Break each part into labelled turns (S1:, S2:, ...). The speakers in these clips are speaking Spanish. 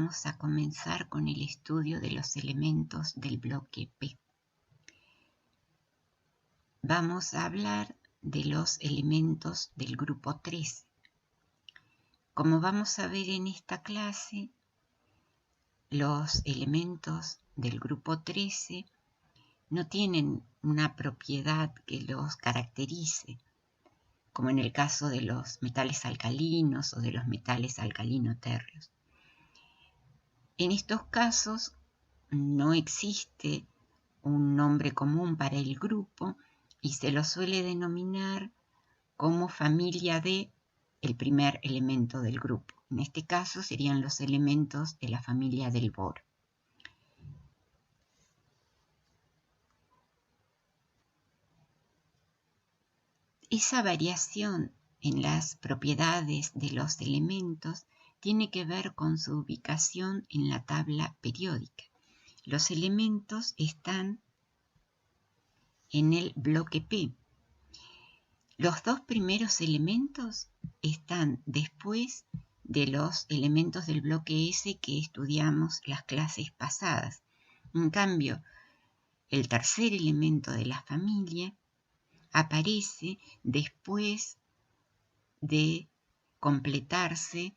S1: vamos a comenzar con el estudio de los elementos del bloque P. Vamos a hablar de los elementos del grupo 13. Como vamos a ver en esta clase, los elementos del grupo 13 no tienen una propiedad que los caracterice, como en el caso de los metales alcalinos o de los metales alcalino-térreos. En estos casos no existe un nombre común para el grupo y se lo suele denominar como familia de el primer elemento del grupo. En este caso serían los elementos de la familia del boro. Esa variación en las propiedades de los elementos tiene que ver con su ubicación en la tabla periódica. Los elementos están en el bloque P. Los dos primeros elementos están después de los elementos del bloque S que estudiamos las clases pasadas. En cambio, el tercer elemento de la familia aparece después de completarse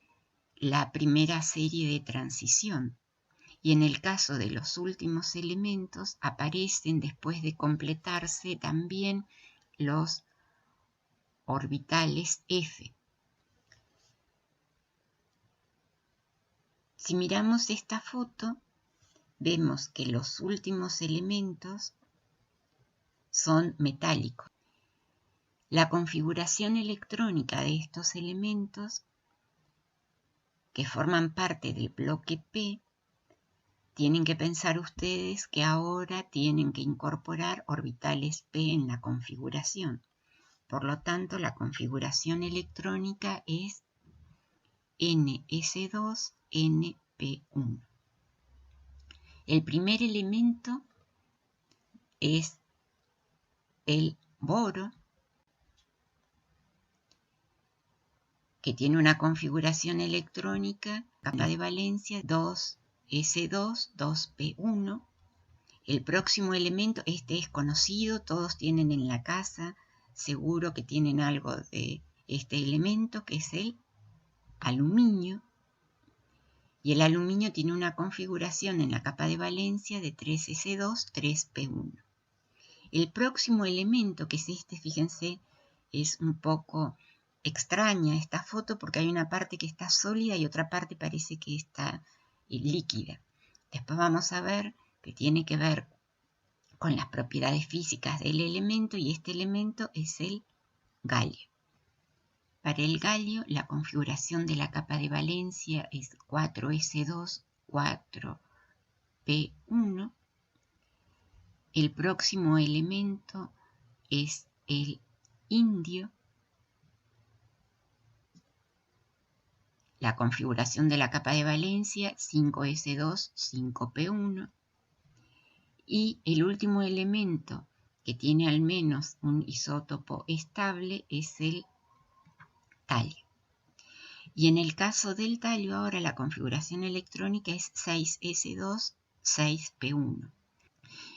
S1: la primera serie de transición. Y en el caso de los últimos elementos aparecen después de completarse también los orbitales F. Si miramos esta foto, vemos que los últimos elementos son metálicos. La configuración electrónica de estos elementos, que forman parte del bloque P, tienen que pensar ustedes que ahora tienen que incorporar orbitales P en la configuración. Por lo tanto, la configuración electrónica es NS2NP1. El primer elemento es el boro, que tiene una configuración electrónica, capa de valencia 2S2, 2P1. El próximo elemento, este es conocido, todos tienen en la casa, seguro que tienen algo de este elemento, que es el aluminio. Y el aluminio tiene una configuración en la capa de valencia de 3S2, 3P1. El próximo elemento, que es este, fíjense, es un poco extraña esta foto porque hay una parte que está sólida y otra parte parece que está líquida. Después vamos a ver que tiene que ver con las propiedades físicas del elemento y este elemento es el galio. Para el galio, la configuración de la capa de valencia es 4S2, 4P1. El próximo elemento es el indio. La configuración de la capa de valencia 5S2, 5P1. Y el último elemento que tiene al menos un isótopo estable es el talio. Y en el caso del talio ahora la configuración electrónica es 6S2, 6P1.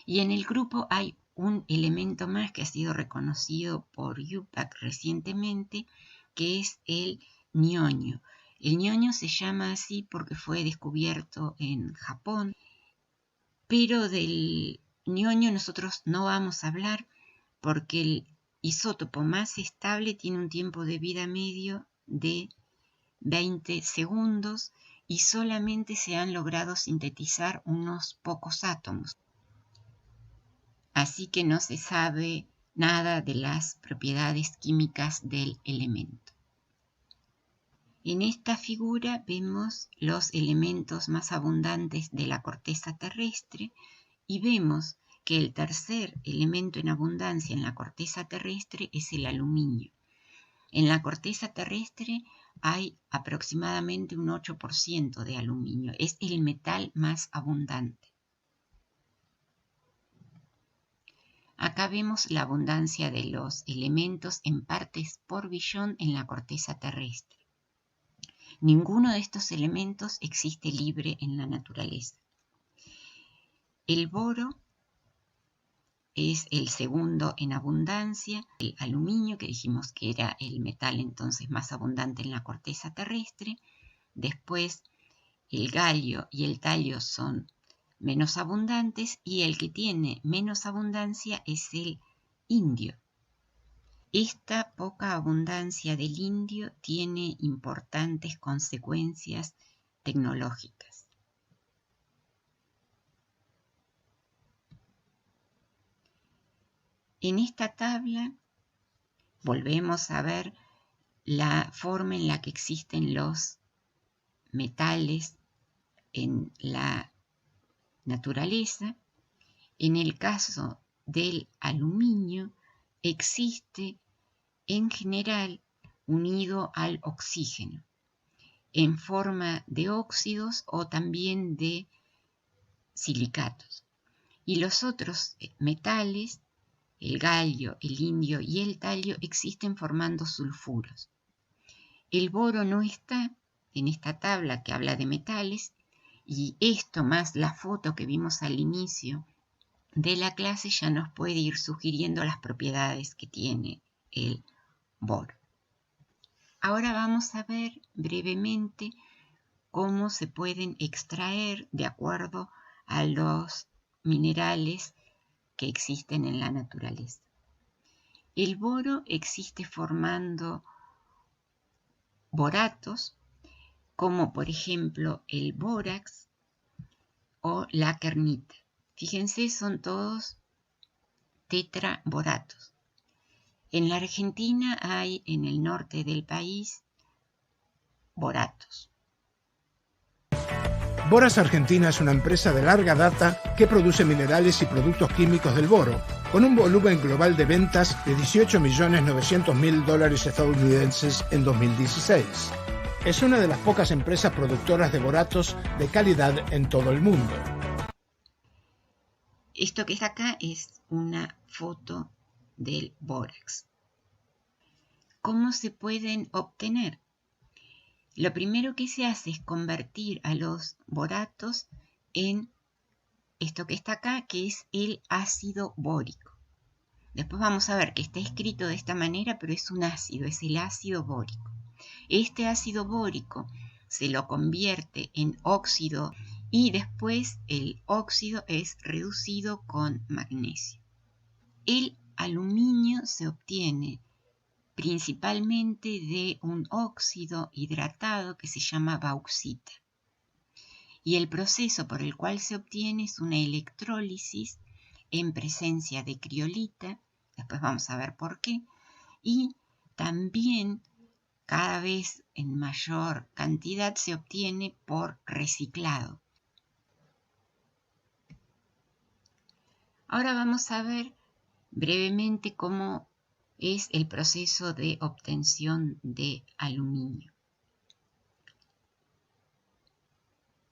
S1: Y en el grupo hay un elemento más que ha sido reconocido por IUPAC recientemente, que es el ñoño. El ñoño se llama así porque fue descubierto en Japón, pero del ñoño nosotros no vamos a hablar porque el isótopo más estable tiene un tiempo de vida medio de 20 segundos y solamente se han logrado sintetizar unos pocos átomos. Así que no se sabe nada de las propiedades químicas del elemento. En esta figura vemos los elementos más abundantes de la corteza terrestre y vemos que el tercer elemento en abundancia en la corteza terrestre es el aluminio. En la corteza terrestre hay aproximadamente un 8% de aluminio. Es el metal más abundante. Acá vemos la abundancia de los elementos en partes por billón en la corteza terrestre. Ninguno de estos elementos existe libre en la naturaleza. El boro es el segundo en abundancia, el aluminio, que dijimos que era el metal entonces más abundante en la corteza terrestre. Después el galio y el talio son menos abundantes y el que tiene menos abundancia es el indio. Esta poca abundancia del indio tiene importantes consecuencias tecnológicas. En esta tabla volvemos a ver la forma en la que existen los metales en la naturaleza. En el caso del aluminio, existe en general unido al oxígeno, en forma de óxidos o también de silicatos. Y los otros metales, el galio, el indio y el talio, existen formando sulfuros. El boro no está en esta tabla que habla de metales, y esto más la foto que vimos al inicio de la clase ya nos puede ir sugiriendo las propiedades que tiene el boro. Ahora vamos a ver brevemente cómo se pueden extraer de acuerdo a los minerales que existen en la naturaleza. El boro existe formando boratos, como por ejemplo el bórax o la kernita. Fíjense, son todos tetraboratos. En la Argentina hay en el norte del país boratos.
S2: Boras Argentina es una empresa de larga data que produce minerales y productos químicos del boro, con un volumen global de ventas de $18.900.000 estadounidenses en 2016. Es una de las pocas empresas productoras de boratos de calidad en todo el mundo.
S1: Esto que está acá es una foto del bórax. ¿Cómo se pueden obtener? Lo primero que se hace es convertir a los boratos en esto que está acá, que es el ácido bórico. Después vamos a ver que está escrito de esta manera, pero es un ácido, es el ácido bórico. Este ácido bórico se lo convierte en óxido y después el óxido es reducido con magnesio. El aluminio se obtiene principalmente de un óxido hidratado que se llama bauxita. Y el proceso por el cual se obtiene es una electrólisis en presencia de criolita, después vamos a ver por qué, y también cada vez en mayor cantidad se obtiene por reciclado. Ahora vamos a ver brevemente cómo es el proceso de obtención de aluminio.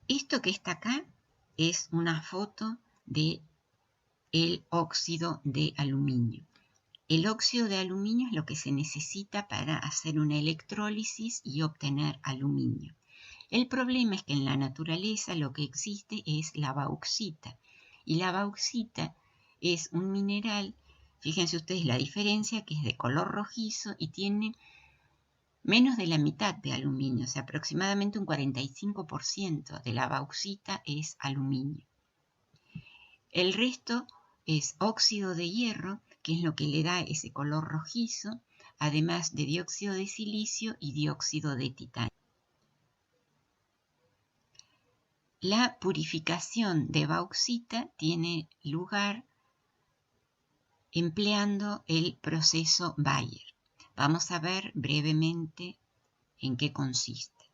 S1: Esto que está acá es una foto de el óxido de aluminio. El óxido de aluminio es lo que se necesita para hacer una electrólisis y obtener aluminio. El problema es que en la naturaleza lo que existe es la bauxita. Y la bauxita es un mineral, fíjense ustedes la diferencia, que es de color rojizo y tiene menos de la mitad de aluminio, o sea, aproximadamente un 45% de la bauxita es aluminio. El resto es óxido de hierro, que es lo que le da ese color rojizo, además de dióxido de silicio y dióxido de titanio. La purificación de bauxita tiene lugar empleando el proceso Bayer. Vamos a ver brevemente en qué consiste.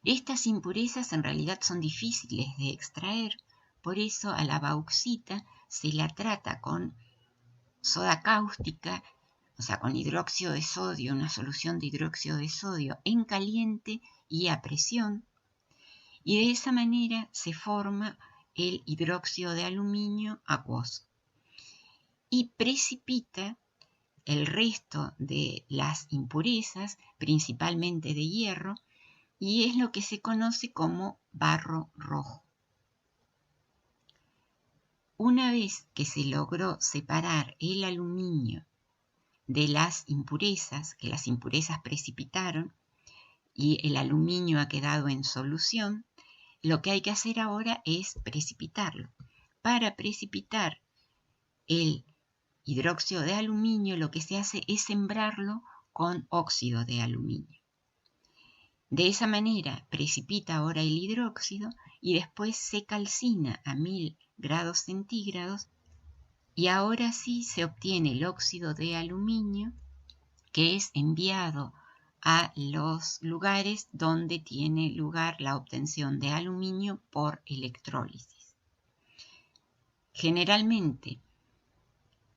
S1: Estas impurezas en realidad son difíciles de extraer, por eso a la bauxita se la trata con soda cáustica, o sea, con hidróxido de sodio, una solución de hidróxido de sodio en caliente y a presión, y de esa manera se forma el hidróxido de aluminio acuoso y precipita el resto de las impurezas, principalmente de hierro, y es lo que se conoce como barro rojo. Una vez que se logró separar el aluminio de las impurezas, que las impurezas precipitaron y el aluminio ha quedado en solución, lo que hay que hacer ahora es precipitarlo. Para precipitar el hidróxido de aluminio, lo que se hace es sembrarlo con óxido de aluminio. De esa manera precipita ahora el hidróxido y después se calcina a 1000 grados centígrados y ahora sí se obtiene el óxido de aluminio, que es enviado a los lugares donde tiene lugar la obtención de aluminio por electrólisis. Generalmente,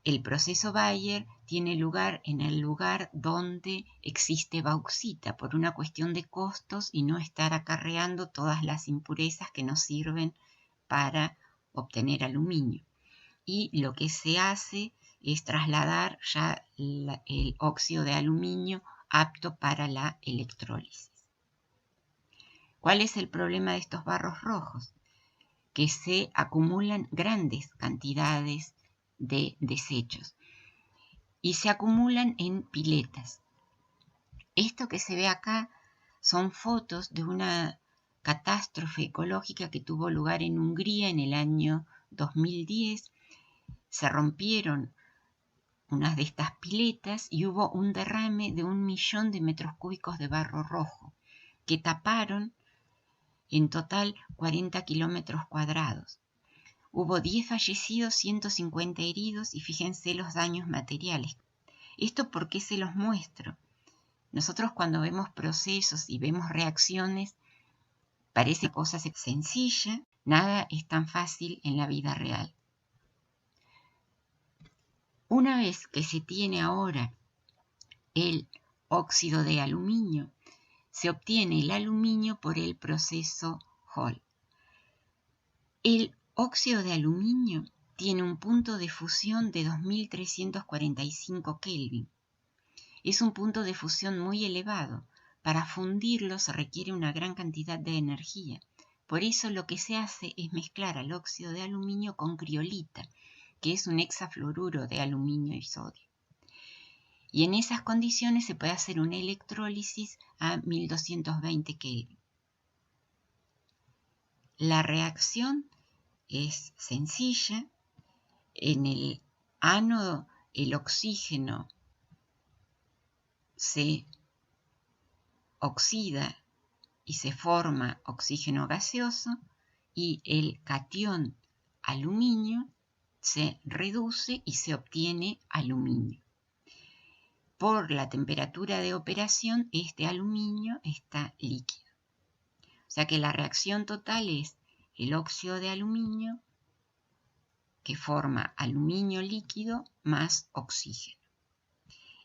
S1: el proceso Bayer tiene lugar en el lugar donde existe bauxita por una cuestión de costos y no estar acarreando todas las impurezas que nos sirven para obtener aluminio. Y lo que se hace es trasladar ya el óxido de aluminio apto para la electrólisis. ¿Cuál es el problema de estos barros rojos? Que se acumulan grandes cantidades de desechos y se acumulan en piletas. Esto que se ve acá son fotos de una catástrofe ecológica que tuvo lugar en Hungría en el año 2010. Se rompieron unas de estas piletas y hubo un derrame de 1 millón de metros cúbicos de barro rojo que taparon en total 40 kilómetros cuadrados. Hubo 10 fallecidos, 150 heridos y fíjense los daños materiales. ¿Esto por qué se los muestro? Nosotros cuando vemos procesos y vemos reacciones, parece cosa sencilla, nada es tan fácil en la vida real. Una vez que se tiene ahora el óxido de aluminio, se obtiene el aluminio por el proceso Hall. El óxido de aluminio tiene un punto de fusión de 2345 Kelvin. Es un punto de fusión muy elevado. Para fundirlo se requiere una gran cantidad de energía. Por eso lo que se hace es mezclar al óxido de aluminio con criolita, que es un hexafluoruro de aluminio y sodio. Y en esas condiciones se puede hacer una electrólisis a 1220 Kelvin. La reacción es sencilla. En el ánodo el oxígeno se oxida y se forma oxígeno gaseoso y el catión aluminio se reduce y se obtiene aluminio. Por la temperatura de operación, este aluminio está líquido. O sea que la reacción total es el óxido de aluminio que forma aluminio líquido más oxígeno.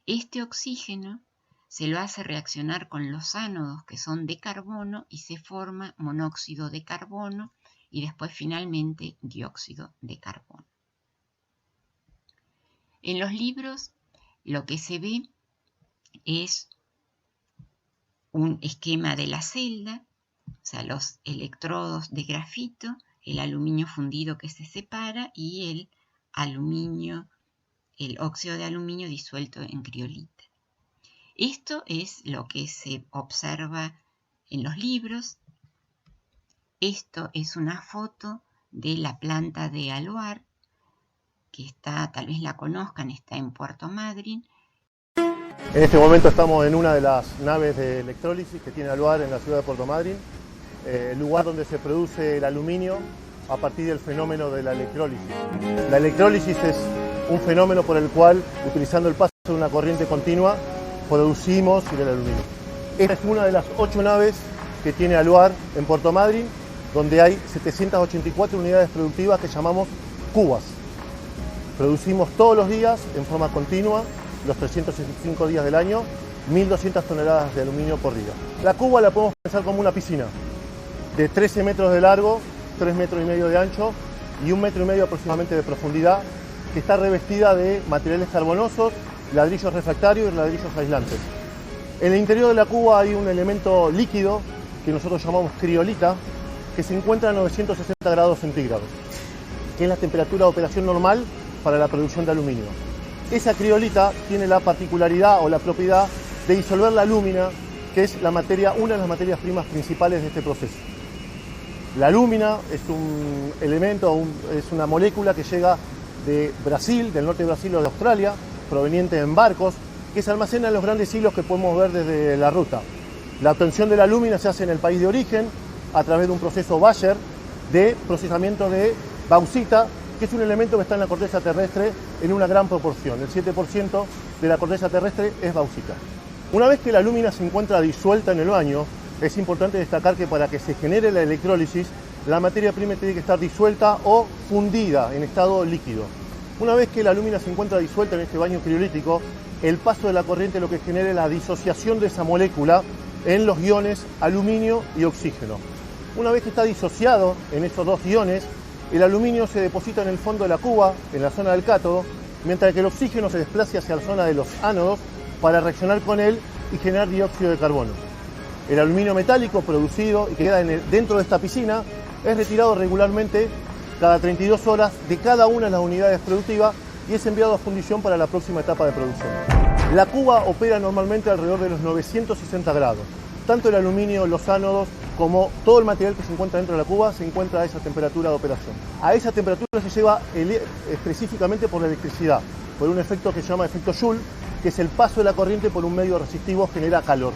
S1: Este oxígeno se lo hace reaccionar con los ánodos que son de carbono y se forma monóxido de carbono y después finalmente dióxido de carbono. En los libros lo que se ve es un esquema de la celda, o sea, los electrodos de grafito, el aluminio fundido que se separa y el aluminio, el óxido de aluminio disuelto en criolita. Esto es lo que se observa en los libros. Esto es una foto de la planta de Aluar, que está, tal vez la conozcan, está en Puerto Madryn.
S3: En este momento estamos en una de las naves de electrólisis que tiene Aluar en la ciudad de Puerto Madryn, el lugar donde se produce el aluminio a partir del fenómeno de la electrólisis. La electrólisis es un fenómeno por el cual, utilizando el paso de una corriente continua, producimos el aluminio. Esta es una de las 8 naves que tiene Aluar en Puerto Madryn, donde hay 784 unidades productivas que llamamos cubas. Producimos todos los días, en forma continua, los 365 días del año, 1.200 toneladas de aluminio por día. La cuba la podemos pensar como una piscina de 13 metros de largo, 3,5 metros de ancho y 1,5 metros aproximadamente de profundidad, que está revestida de materiales carbonosos ladrillos refractarios y ladrillos aislantes. En el interior de la cuba hay un elemento líquido que nosotros llamamos criolita, que se encuentra a 960 grados centígrados, que es la temperatura de operación normal para la producción de aluminio. Esa criolita tiene la particularidad o la propiedad de disolver la alúmina, que es una de las materias primas principales de este proceso. La alúmina es un elemento, es una molécula que llega de Brasil, del norte de Brasil o de Australia, proveniente en barcos, que se almacena en los grandes hilos que podemos ver desde la ruta. La obtención de la alúmina se hace en el país de origen a través de un proceso Bayer de procesamiento de bauxita, que es un elemento que está en la corteza terrestre en una gran proporción. El 7% de la corteza terrestre es bauxita. Una vez que la alúmina se encuentra disuelta en el baño, es importante destacar que para que se genere la electrólisis, la materia prima tiene que estar disuelta o fundida en estado líquido. Una vez que la alúmina se encuentra disuelta en este baño criolítico, el paso de la corriente lo que genera es la disociación de esa molécula en los iones aluminio y oxígeno. Una vez que está disociado en esos dos iones, el aluminio se deposita en el fondo de la cuba, en la zona del cátodo, mientras que el oxígeno se desplaza hacia la zona de los ánodos para reaccionar con él y generar dióxido de carbono. El aluminio metálico producido y que queda dentro de esta piscina es retirado regularmente cada 32 horas de cada una de las unidades productivas y es enviado a fundición para la próxima etapa de producción. La cuba opera normalmente alrededor de los 960 grados. Tanto el aluminio, los ánodos, como todo el material que se encuentra dentro de la cuba se encuentra a esa temperatura de operación. A esa temperatura se lleva específicamente por la electricidad, por un efecto que se llama efecto Joule, que es el paso de la corriente por un medio resistivo, genera calor.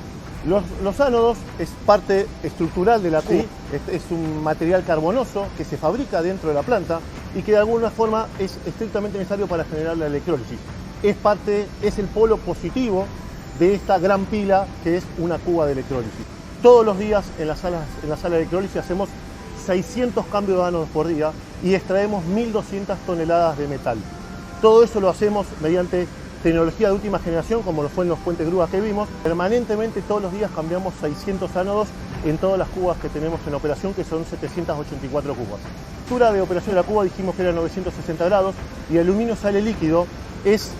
S3: Los ánodos es parte estructural de la cuba, es un material carbonoso que se fabrica dentro de la planta y que de alguna forma es estrictamente necesario para generar la electrólisis. Es el polo positivo de esta gran pila que es una cuba de electrólisis. Todos los días en la sala de electrólisis hacemos 600 cambios de ánodos por día y extraemos 1.200 toneladas de metal. Todo eso lo hacemos mediante tecnología de última generación, como lo fue en los puentes grúas que vimos. Permanentemente todos los días cambiamos 600 ánodos en todas las cubas que tenemos en operación, que son 784 cubas. La temperatura de operación de la cuba dijimos que era 960 grados y el aluminio sale líquido, es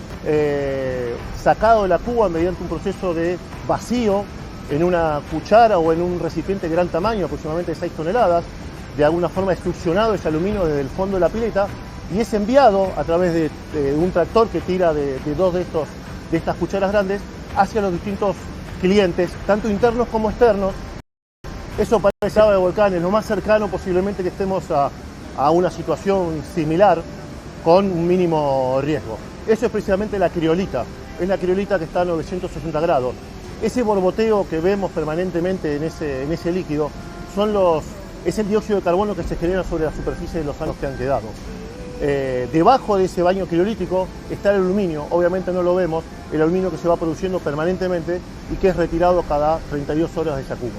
S3: sacado de la cuba mediante un proceso de vacío en una cuchara o en un recipiente de gran tamaño, aproximadamente 6 toneladas, de alguna forma extrusionado ese aluminio desde el fondo de la pileta y es enviado a través de un tractor que tira de dos de estas cucharas grandes hacia los distintos clientes, tanto internos como externos. Eso parece lava de volcanes, lo más cercano posiblemente que estemos a una situación similar con un mínimo riesgo. Eso es precisamente la criolita, es la criolita que está a 960 grados. Ese borboteo que vemos permanentemente en ese líquido es el dióxido de carbono que se genera sobre la superficie de los ánodos que han quedado. Debajo de ese baño criolítico está el aluminio, obviamente no lo vemos, el aluminio que se va produciendo permanentemente y que es retirado cada 32 horas de esa cuba.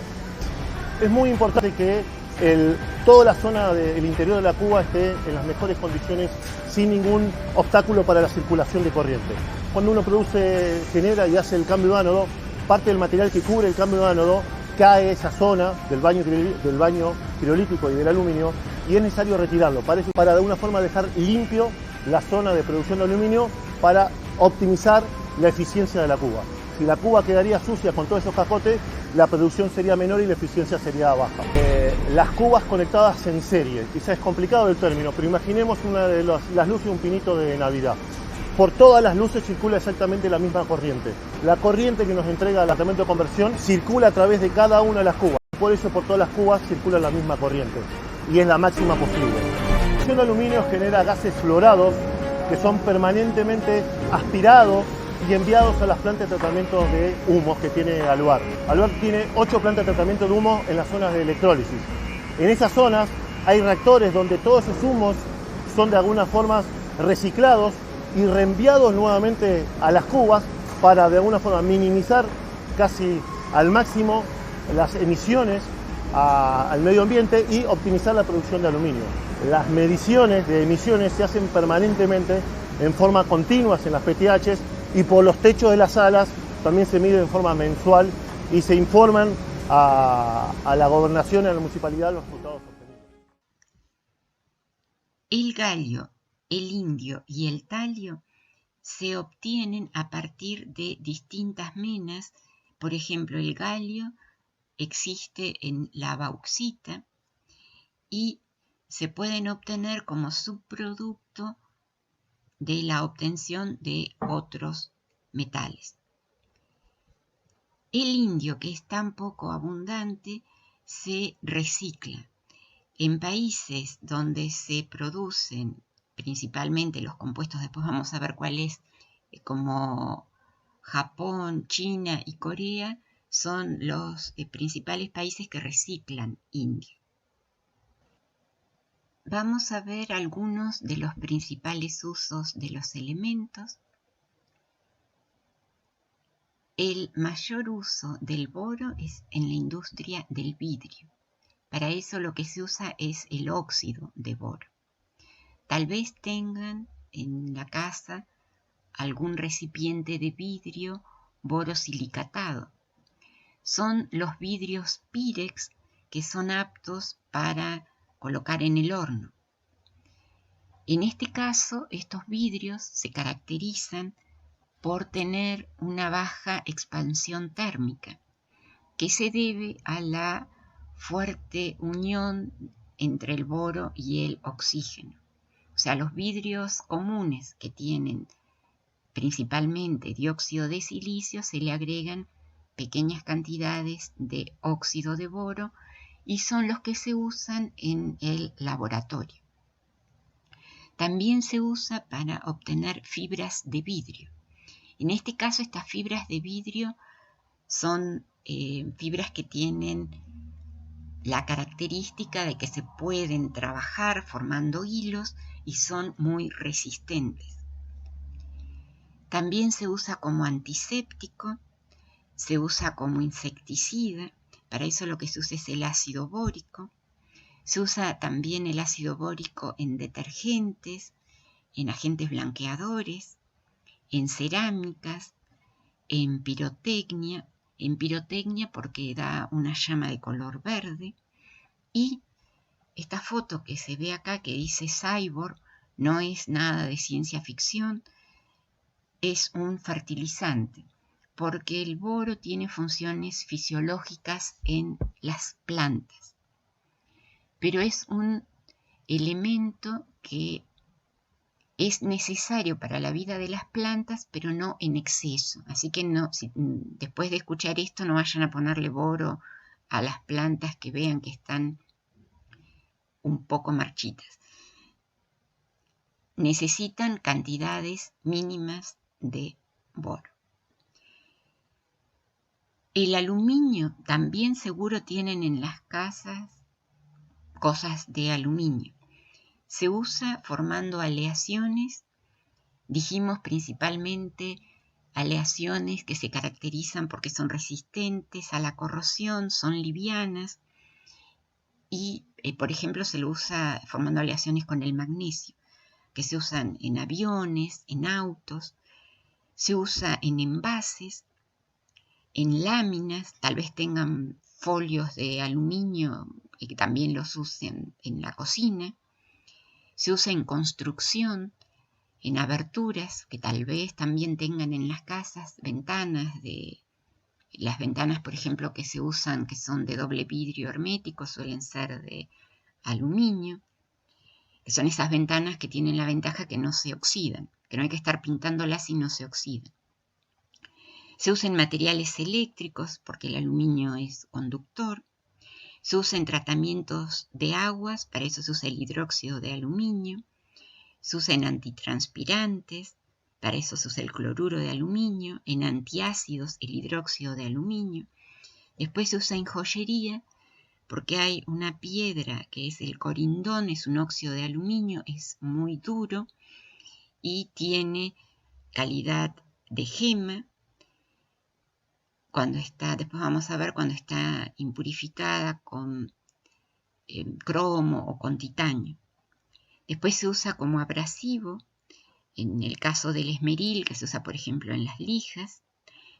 S3: Es muy importante que toda la zona del interior de la cuba esté en las mejores condiciones sin ningún obstáculo para la circulación de corriente. Cuando uno genera y hace el cambio de ánodo, parte del material que cubre el cambio de ánodo cae esa zona del baño criolítico y del aluminio y es necesario retirarlo para de alguna forma dejar limpio la zona de producción de aluminio para optimizar la eficiencia de la cuba. Si la cuba quedaría sucia con todos esos cajotes, la producción sería menor y la eficiencia sería baja. Las cubas conectadas en serie, quizás es complicado el término, pero imaginemos una de las luces de un pinito de Navidad. Por todas las luces circula exactamente la misma corriente. La corriente que nos entrega el tratamiento de conversión circula a través de cada una de las cubas. Por eso por todas las cubas circula la misma corriente y es la máxima posible. La producción de aluminio genera gases fluorados que son permanentemente aspirados y enviados a las plantas de tratamiento de humos que tiene Aluar. Aluar tiene 8 plantas de tratamiento de humo en las zonas de electrólisis. En esas zonas hay reactores donde todos esos humos son de alguna forma reciclados y reenviados nuevamente a las cubas para de alguna forma minimizar casi al máximo las emisiones al medio ambiente y optimizar la producción de aluminio. Las mediciones de emisiones se hacen permanentemente en forma continua en las PTHs y por los techos de las salas también se mide en forma mensual y se informan a la gobernación y a la municipalidad los resultados obtenidos.
S1: El galio, el indio y el talio se obtienen a partir de distintas menas. Por ejemplo, el galio existe en la bauxita y se pueden obtener como subproducto de la obtención de otros metales. El indio, que es tan poco abundante, se recicla. En países donde se producen principalmente los compuestos, después vamos a ver cuál es, como Japón, China y Corea, son los principales países que reciclan indio. Vamos a ver algunos de los principales usos de los elementos. El mayor uso del boro es en la industria del vidrio. Para eso lo que se usa es el óxido de boro. Tal vez tengan en la casa algún recipiente de vidrio borosilicatado. Son los vidrios Pyrex que son aptos para colocar en el horno. En este caso, estos vidrios se caracterizan por tener una baja expansión térmica, que se debe a la fuerte unión entre el boro y el oxígeno. O sea, los vidrios comunes que tienen principalmente dióxido de silicio se le agregan pequeñas cantidades de óxido de boro y son los que se usan en el laboratorio. También se usa para obtener fibras de vidrio. En este caso, estas fibras de vidrio son fibras que tienen la característica de que se pueden trabajar formando hilos y son muy resistentes. También se usa como antiséptico, se usa como insecticida. Para eso lo que se usa es el ácido bórico. Se usa también el ácido bórico en detergentes, en agentes blanqueadores, en cerámicas, en pirotecnia porque da una llama de color verde. Y esta foto que se ve acá que dice Cyborg no es nada de ciencia ficción, es un fertilizante, porque el boro tiene funciones fisiológicas en las plantas, pero es un elemento que es necesario para la vida de las plantas, pero no en exceso. Así que no, después de escuchar esto no vayan a ponerle boro a las plantas que vean que están un poco marchitas. Necesitan cantidades mínimas de boro. El aluminio también seguro tienen en las casas cosas de aluminio. Se usa formando aleaciones, dijimos principalmente aleaciones que se caracterizan porque son resistentes a la corrosión, son livianas y, por ejemplo, se lo usa formando aleaciones con el magnesio, que se usan en aviones, en autos, se usa en envases, en láminas, tal vez tengan folios de aluminio y que también los usen en la cocina. Se usa en construcción, en aberturas, que tal vez también tengan en las casas ventanas. Las ventanas, por ejemplo, que se usan, que son de doble vidrio hermético, suelen ser de aluminio, que son esas ventanas que tienen la ventaja que no se oxidan, que no hay que estar pintándolas y no se oxidan. Se usa en materiales eléctricos, porque el aluminio es conductor. Se usa en tratamientos de aguas, para eso se usa el hidróxido de aluminio. Se usa en antitranspirantes, para eso se usa el cloruro de aluminio. En antiácidos, el hidróxido de aluminio. Después se usa en joyería, porque hay una piedra que es el corindón, es un óxido de aluminio, es muy duro y tiene calidad de gema. Después vamos a ver cuando está impurificada con cromo o con titanio. Después se usa como abrasivo, en el caso del esmeril, que se usa por ejemplo en las lijas.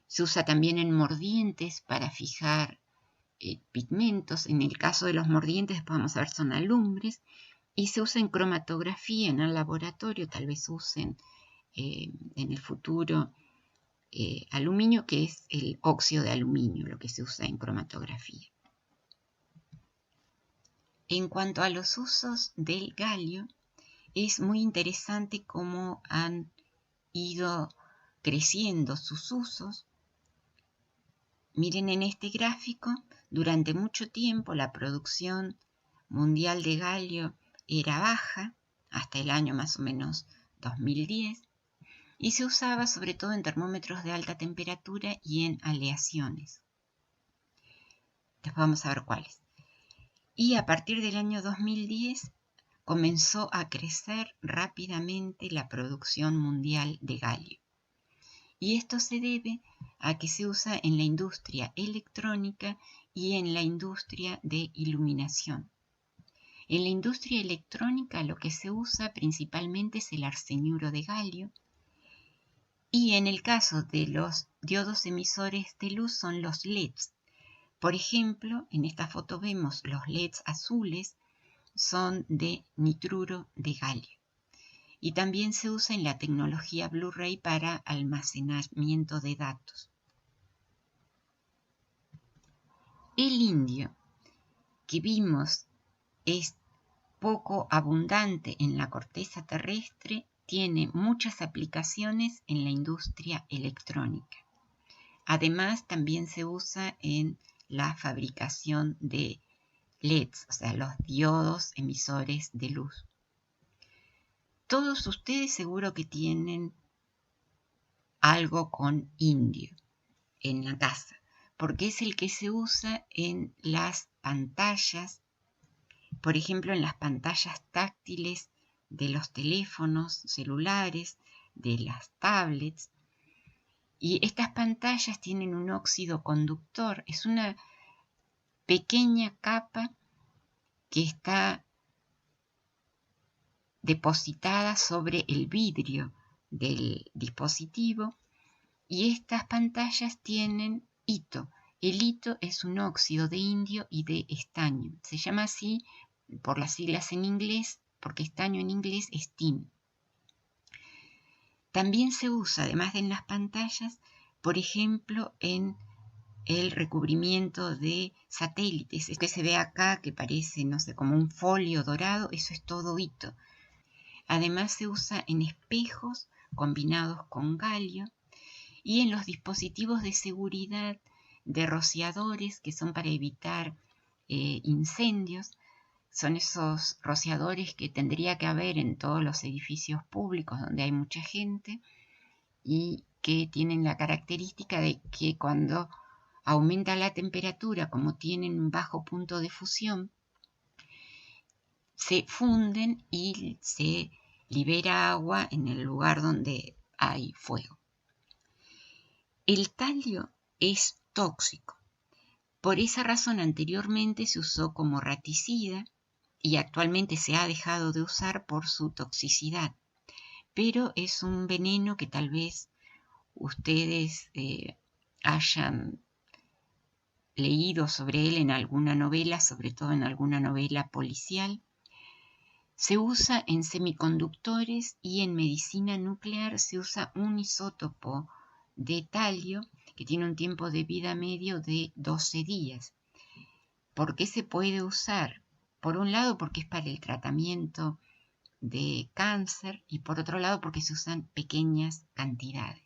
S1: Se usa también en mordientes para fijar pigmentos. En el caso de los mordientes, después vamos a ver, son alumbres. Y se usa en cromatografía en el laboratorio, tal vez usen en el futuro aluminio, que es el óxido de aluminio, lo que se usa en cromatografía. En cuanto a los usos del galio, es muy interesante cómo han ido creciendo sus usos. Miren en este gráfico, durante mucho tiempo la producción mundial de galio era baja, hasta el año más o menos 2010, y se usaba sobre todo en termómetros de alta temperatura y en aleaciones. Después vamos a ver cuáles. Y a partir del año 2010 comenzó a crecer rápidamente la producción mundial de galio. Y esto se debe a que se usa en la industria electrónica y en la industria de iluminación. En la industria electrónica lo que se usa principalmente es el arseniuro de galio, y en el caso de los diodos emisores de luz son los LEDs. Por ejemplo, en esta foto vemos los LEDs azules, son de nitruro de galio. Y también se usa en la tecnología Blu-ray para almacenamiento de datos. El indio que vimos es poco abundante en la corteza terrestre, tiene muchas aplicaciones en la industria electrónica. Además, también se usa en la fabricación de LEDs, o sea, los diodos emisores de luz. Todos ustedes seguro que tienen algo con indio en la casa, porque es el que se usa en las pantallas, por ejemplo, en las pantallas táctiles de los teléfonos celulares, de las tablets. Y estas pantallas tienen un óxido conductor, es una pequeña capa que está depositada sobre el vidrio del dispositivo, y estas pantallas tienen hito. El hito es un óxido de indio y de estaño. Se llama así por las siglas en inglés, porque estaño en inglés es tin. También se usa, además de en las pantallas, por ejemplo, en el recubrimiento de satélites. Es que se ve acá que parece, no sé, como un folio dorado, eso es todo hito. Además se usa en espejos combinados con galio y en los dispositivos de seguridad de rociadores, que son para evitar incendios. Son esos rociadores que tendría que haber en todos los edificios públicos donde hay mucha gente y que tienen la característica de que cuando aumenta la temperatura, como tienen un bajo punto de fusión, se funden y se libera agua en el lugar donde hay fuego. El talio es tóxico. Por esa razón anteriormente se usó como raticida y actualmente se ha dejado de usar por su toxicidad. Pero es un veneno que tal vez ustedes hayan leído sobre él en alguna novela, sobre todo en alguna novela policial. Se usa en semiconductores y en medicina nuclear se usa un isótopo de talio que tiene un tiempo de vida medio de 12 días. ¿Por qué se puede usar? Por un lado, porque es para el tratamiento de cáncer, y por otro lado, porque se usan pequeñas cantidades.